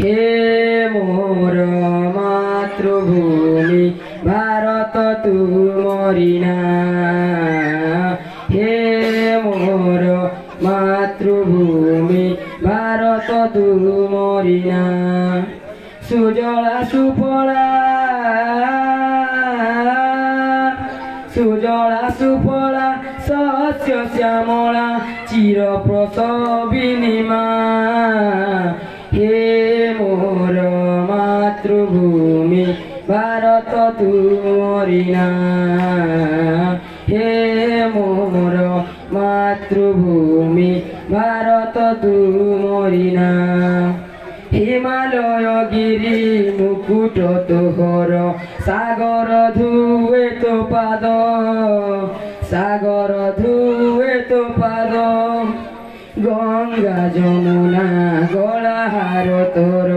হে মোর মাতৃভূমি ভারত তুমরি না, হে মোর মাতৃভূমি ভারত তুমরি না। সুজলা সুফলা সুজলা সুফলা শস্য শ্যামলা চির প্রসবিনী মা, হে মোর মাতৃভূমি ভারত তুমরি না, হে মোর মাতৃভূমি ভারত তুমরি না। হিমালয় গিরি মুকুট তোহর সাগর ধুয়ে তো পাদ, সাগর ধুয়ে তো পাদ। গঙ্গা যমুনা গলাহার তোর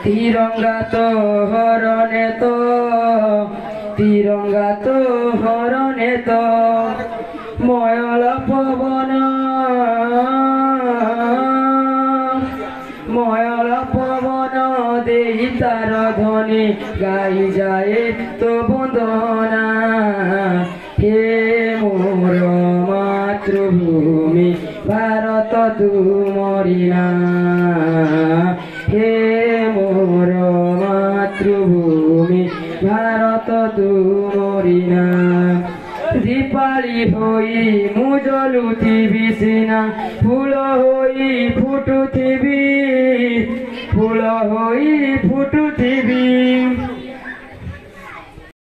তিরঙ্গা তো হরণে তো, তিরঙ্গা তো হরণে তো। ময়ল পবন ময়ল পবন দেই তার ধ্বনি গাই যায় তো বন্দনা, হে মোর মাতৃভূমি ভারত তুমরি না, হে মোর মাতৃভূমি ভারত তুমরি না। দীপালি হই মুজলুথিবি সিনা, ফুল হই ফুটুথিবি, ফুল হই ফুটুথিবি।